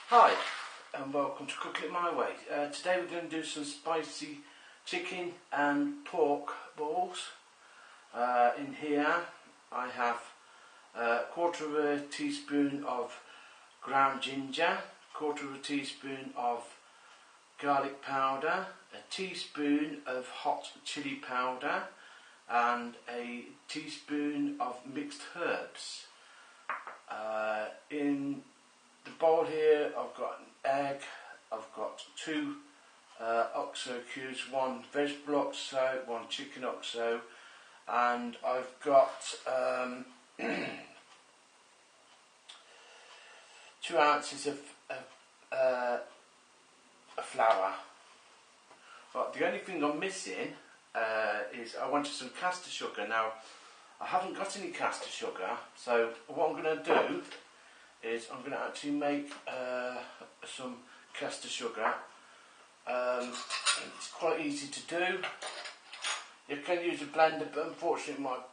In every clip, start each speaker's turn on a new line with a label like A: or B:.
A: Hi and welcome to Cook It My Way. Today we're going to do some spicy chicken and pork balls. In here I have a quarter of a teaspoon of ground ginger, quarter of a teaspoon of garlic powder, a teaspoon of hot chili powder and a teaspoon of mixed herbs. In the bowl here I've got an egg, I've got two oxo cubes, one vegetable oxo, one chicken oxo, and I've got 2 ounces of flour. But the only thing I'm missing is I wanted some caster sugar. Now I haven't got any caster sugar, so what I'm going to do is I'm going to actually make some caster sugar. It's quite easy to do. You can use a blender, but unfortunately my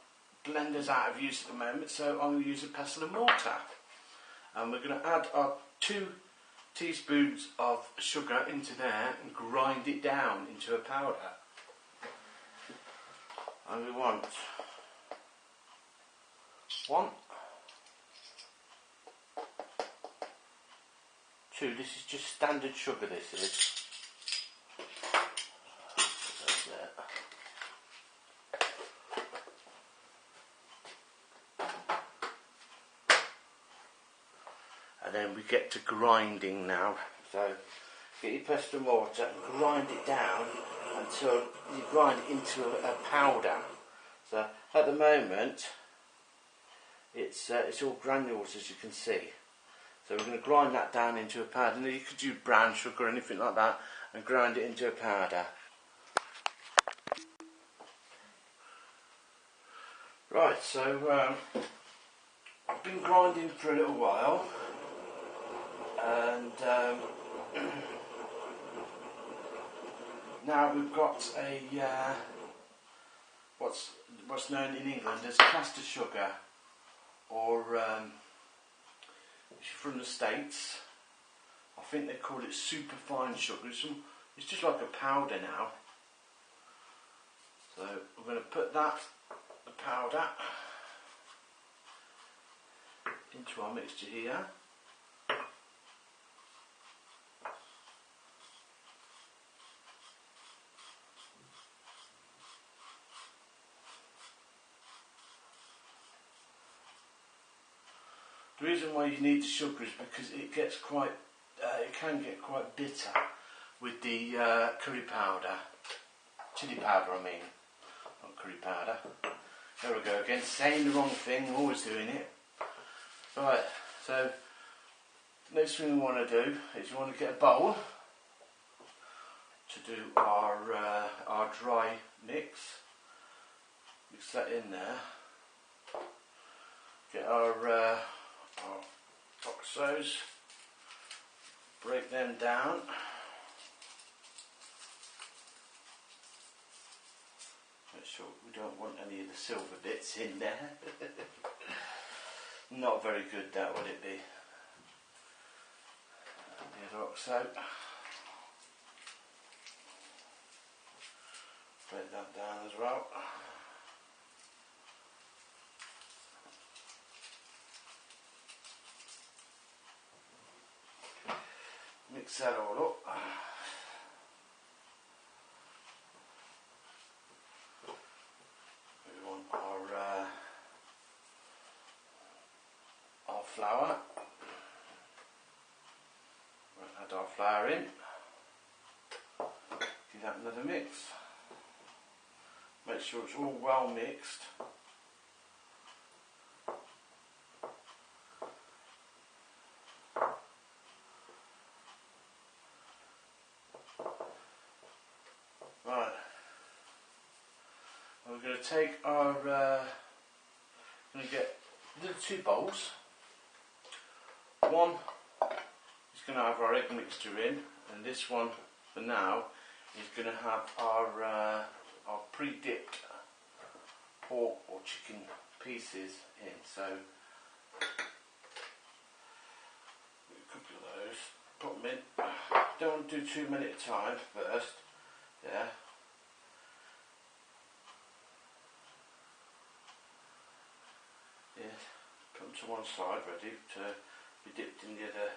A: blender's out of use at the moment, so I'm going to use a pestle and mortar. And we're going to add our 2 teaspoons of sugar into there and grind it down into a powder. And we want 1, 2, this is just standard sugar, this is. That's there. And then we get to grinding now. So get your pestle and mortar and grind it down until you grind it into a powder. So at the moment it's all granules, as you can see. So we're going to grind that down into a powder. And you could use brown sugar or anything like that and grind it into a powder. Right, so I've been grinding for a little while, and now we've got a what's known in England as caster sugar, or from the States, I think they call it superfine sugar. It's just like a powder now. So we're going to put the powder into our mixture here. The reason why you need the sugar is because it gets quite, it can get quite bitter with the curry powder, chili powder I mean, not curry powder. There we go again, saying the wrong thing, always doing it. Right, so the next thing we want to do is we want to get a bowl to do our dry mix. Mix that in there. Get our oxos, break them down. Make sure we don't want any of the silver bits in there. Not very good, that would it be? The other oxo. Break that down as well. Mix that all up. We want our flour. We'll add our flour in. Give that another mix. Make sure it's all well mixed. Right, we're going to take our, going to get little 2 bowls. One is going to have our egg mixture in, and this one for now is going to have our pre-dipped pork or chicken pieces in. So a couple of those. put them in. Don't want to do too many at a time first. Yeah. Yeah. Put them to one side, ready to be dipped in the other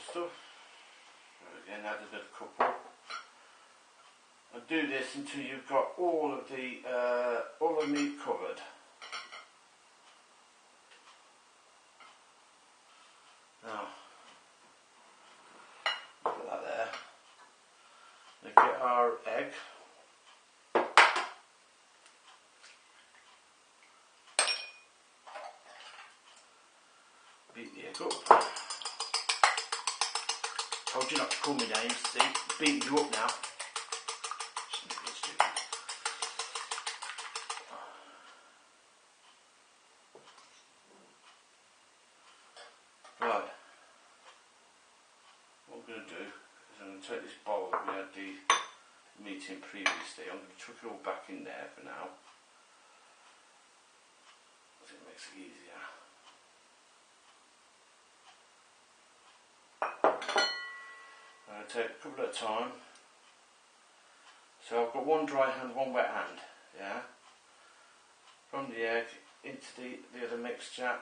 A: stuff. Again, add another couple. And do this until you've got all of the meat covered. Now, put that there. Now get our egg. Beat the egg up. Told you not to call me names, see? Beating you up now. Right. What I'm going to do is I'm going to take this bowl that we had the meat in previously. I'm going to chuck it all back in there for now. I think it makes it easier. I'm going to take a couple at a time. So I've got one dry hand, one wet hand. Yeah. From the egg into the other mixture.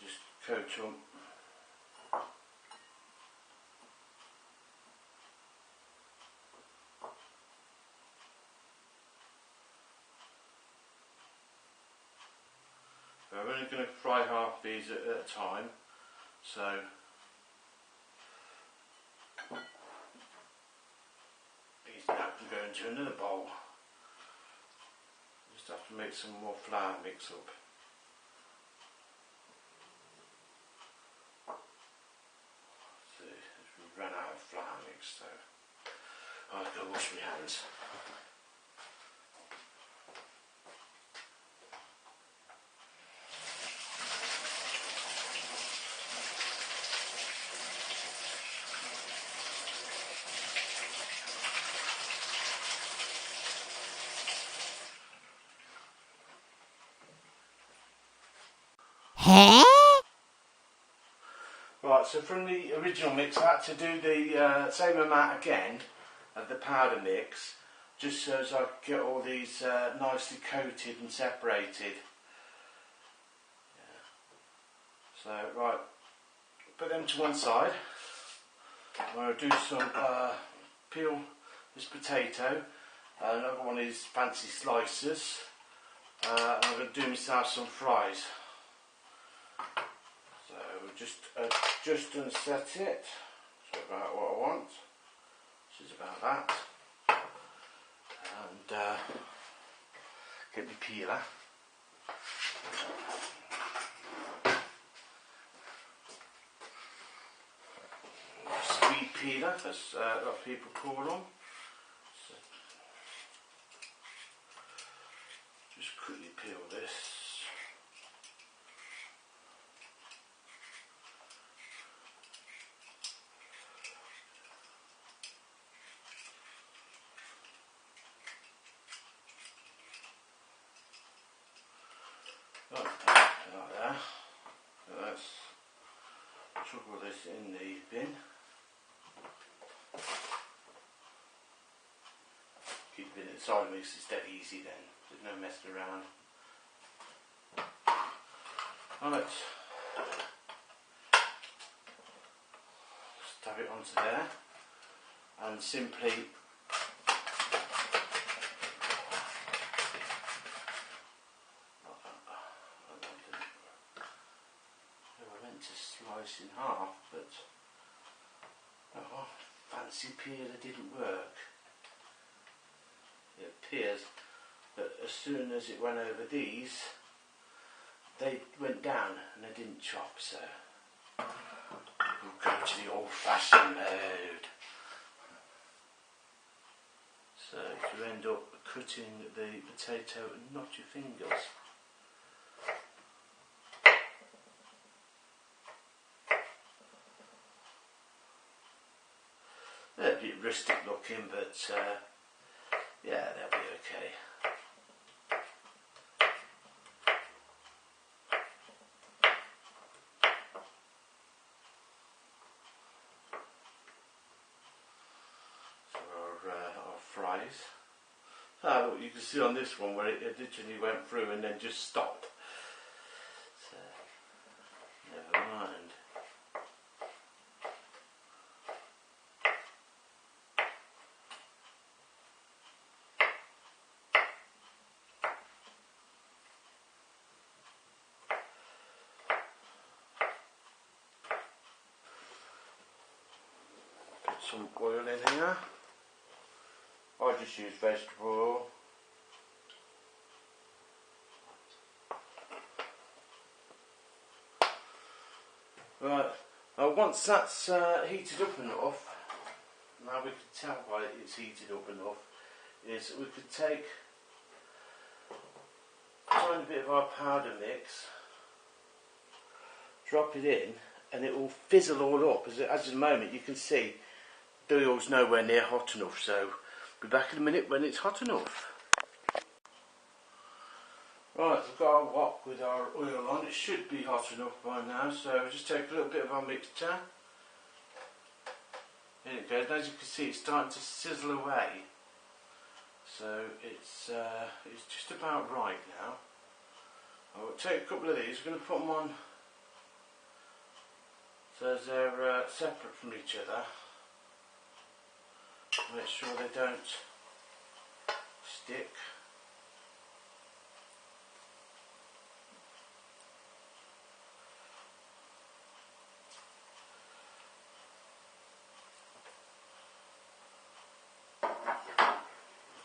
A: Just coat them. I'm only going to fry half these at a time, so these now can go into another bowl. Just have to make some more flour mix up. See, we ran out of flour mix, so I'll go wash my hands. Right, so from the original mix I had to do the same amount again of the powder mix, just so as I could get all these nicely coated and separated. Yeah. So right, put them to one side. I'm going to do some peel this potato, another one of these fancy slicers, and I'm going to do myself some fries. So just adjust and set it to about what I want, which is about that, and get my peeler. Speed peeler, as a lot of people call them. So just quickly peel this. Like there. So let's chuck all this in the bin. Keep it inside makes it dead easy then. There's no messing around. Alright. Stab it onto there and simply slice in half, but oh, fancy peeler didn't work. It appears that as soon as it went over these, they went down and they didn't chop, so we'll go to the old-fashioned mode. So you end up cutting the potato and not your fingers. They're a bit rustic looking, but yeah, they'll be okay. fries. Look, you can see on this one where it literally went through and then just stopped. So, never mind. Put some oil in here. I just use vegetable oil. Right, once that's heated up enough, now we can tell why it's heated up enough, is we could take a tiny bit of our powder mix, drop it in, and it will fizzle all up. As at the moment you can see the oil's nowhere near hot enough, so be back in a minute when it's hot enough. Right, we've got our wok with our oil on. It should be hot enough by now, so we'll just take a little bit of our mixture. There it goes. As you can see, it's starting to sizzle away. So it's just about right now. I will take a couple of these. We're going to put them on so they're separate from each other. Make sure they don't stick.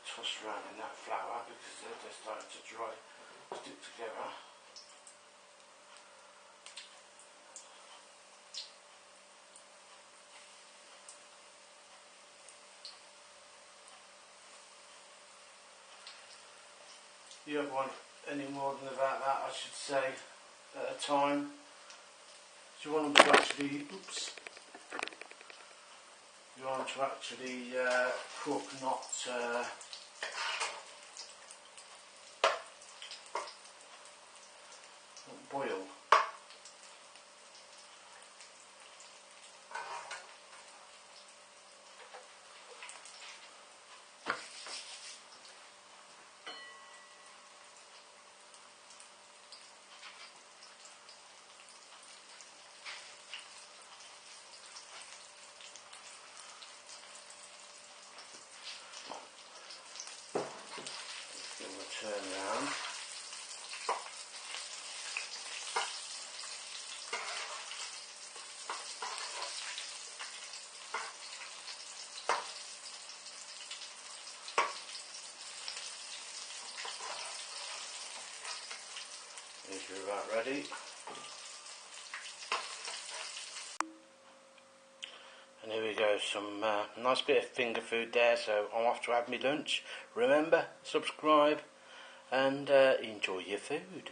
A: Toss around in that flour because they're starting to dry, stick together. You don't want any more than about that, I should say, at a time. Do you want them to actually, you want them to actually cook, not boil. Give them a turn round. These are about ready. And here we go, some nice bit of finger food there, so I'm off to have my lunch. Remember, subscribe and enjoy your food.